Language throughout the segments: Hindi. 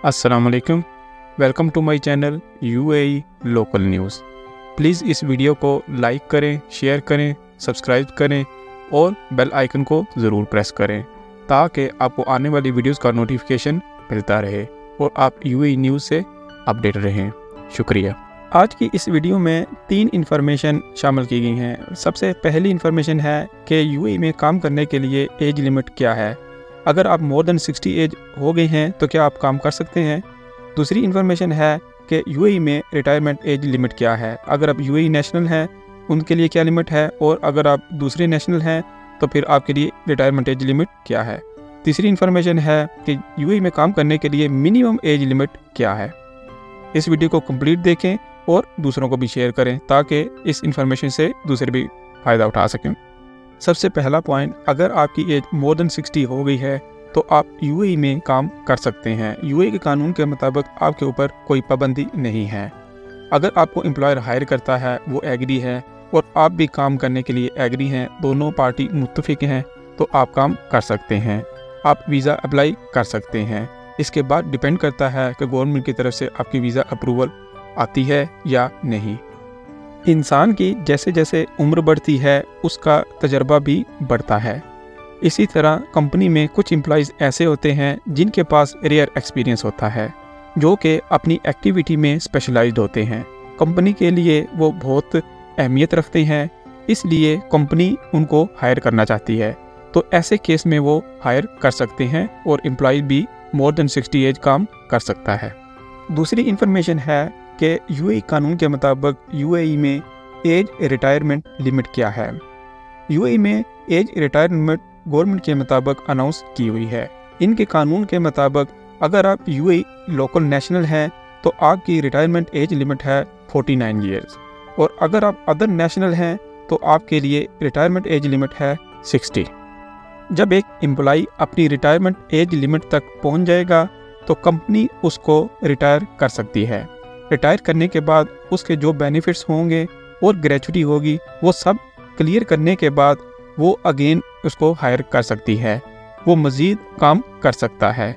अस्सलाम वालेकुम। Welcome to my channel UAE local news. Please इस वीडियो को लाइक करें, शेयर करें, सब्सक्राइब करें और बेल आइकन को ज़रूर प्रेस करें ताकि आपको आने वाली वीडियोस का नोटिफिकेशन मिलता रहे और आप यूएई न्यूज़ से अपडेट रहें। शुक्रिया। आज की इस वीडियो में 3 इन्फॉर्मेशन शामिल की गई हैं। सबसे पहली इन्फॉर्मेशन है कि यूएई में काम करने के लिए एज लिमिट क्या है। अगर आप मोर देन 60 एज हो गए हैं तो क्या आप काम कर सकते हैं। दूसरी इन्फॉर्मेशन है कि यूएई में रिटायरमेंट एज लिमिट क्या है। अगर आप यूएई नेशनल हैं उनके लिए क्या लिमिट है, और अगर आप दूसरे नेशनल हैं तो फिर आपके लिए रिटायरमेंट एज लिमिट क्या है। तीसरी इन्फॉर्मेशन है कि यूएई में काम करने के लिए मिनिमम एज लिमिट क्या है। इस वीडियो को कंप्लीट देखें और दूसरों को भी शेयर करें ताकि इस इन्फॉर्मेशन से दूसरे भी फ़ायदा उठा सकें। सबसे पहला पॉइंट, अगर आपकी एज मोर देन 60 हो गई है तो आप यूएई में काम कर सकते हैं। यूएई के कानून के मुताबिक आपके ऊपर कोई पाबंदी नहीं है। अगर आपको एम्प्लॉयर हायर करता है, वो एग्री है और आप भी काम करने के लिए एग्री हैं, दोनों पार्टी मुत्तफिक हैं, तो आप काम कर सकते हैं। आप वीज़ा अप्लाई कर सकते हैं। इसके बाद डिपेंड करता है कि गवर्नमेंट की तरफ से आपकी वीज़ा अप्रूवल आती है या नहीं। इंसान की जैसे जैसे उम्र बढ़ती है उसका तजर्बा भी बढ़ता है। इसी तरह कंपनी में कुछ एम्प्लॉइज़ ऐसे होते हैं जिनके पास रेयर एक्सपीरियंस होता है, जो कि अपनी एक्टिविटी में स्पेशलाइज्ड होते हैं। कंपनी के लिए वो बहुत अहमियत रखते हैं, इसलिए कंपनी उनको हायर करना चाहती है। तो ऐसे केस में वो हायर कर सकते हैं और एम्प्लॉय भी मोर देन 60 एज काम कर सकता है। दूसरी इन्फॉर्मेशन है कि यूएई कानून के मुताबिक यूएई में एज रिटायरमेंट लिमिट क्या है। यूएई में एज रिटायरमेंट गवर्नमेंट के मुताबिक अनाउंस की हुई है। इनके कानून के मुताबिक अगर आप यूएई लोकल नेशनल हैं तो आपकी रिटायरमेंट एज लिमिट है 49 ईयर्स, और अगर आप अदर नेशनल हैं तो आपके लिए रिटायरमेंट एज लिमिट है 60। जब एक एम्प्लॉई अपनी रिटायरमेंट एज लिमिट तक पहुंच जाएगा तो कंपनी उसको रिटायर कर सकती है। रिटायर करने के बाद उसके जो बेनिफिट्स होंगे और ग्रेचुटी होगी, वो सब क्लियर करने के बाद वो अगेन उसको हायर कर सकती है, वो मज़ीद काम कर सकता है।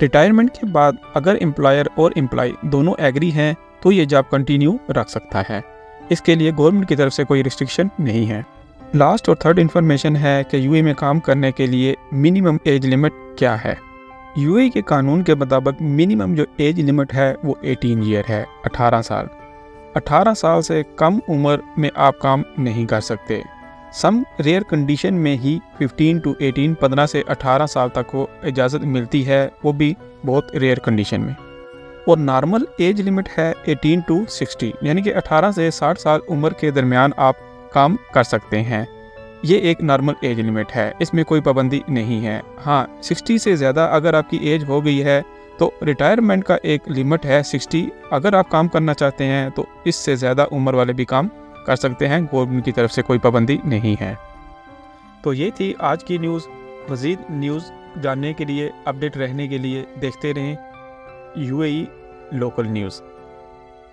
रिटायरमेंट के बाद अगर एम्प्लॉयर और एम्प्लॉय दोनों एग्री हैं तो ये जॉब कंटिन्यू रख सकता है। इसके लिए गवर्नमेंट की तरफ से कोई रिस्ट्रिक्शन नहीं है। लास्ट और थर्ड इन्फॉर्मेशन है कि यूएई में काम करने के लिए मिनिमम एज लिमिट क्या है। यूएई के कानून के मुताबिक मिनिमम जो एज लिमिट है वो 18 ईयर है, 18 साल। 18 साल से कम उम्र में आप काम नहीं कर सकते। सम रेयर कंडीशन में ही 15 to 18, 15 से 18 साल तक को इजाज़त मिलती है, वो भी बहुत रेयर कंडीशन में। और नॉर्मल एज लिमिट है 18 to 60, यानी कि 18 से 60 साल उम्र के दरमियान आप काम कर सकते हैं। ये एक नॉर्मल एज लिमिट है, इसमें कोई पाबंदी नहीं है। हाँ, 60 से ज़्यादा अगर आपकी एज हो गई है तो रिटायरमेंट का एक लिमिट है 60। अगर आप काम करना चाहते हैं तो इससे ज़्यादा उम्र वाले भी काम कर सकते हैं, गवर्नमेंट की तरफ से कोई पाबंदी नहीं है। तो ये थी आज की न्यूज़। मज़ीद न्यूज़ जानने के लिए, अपडेट रहने के लिए देखते रहें यूएई लोकल न्यूज़।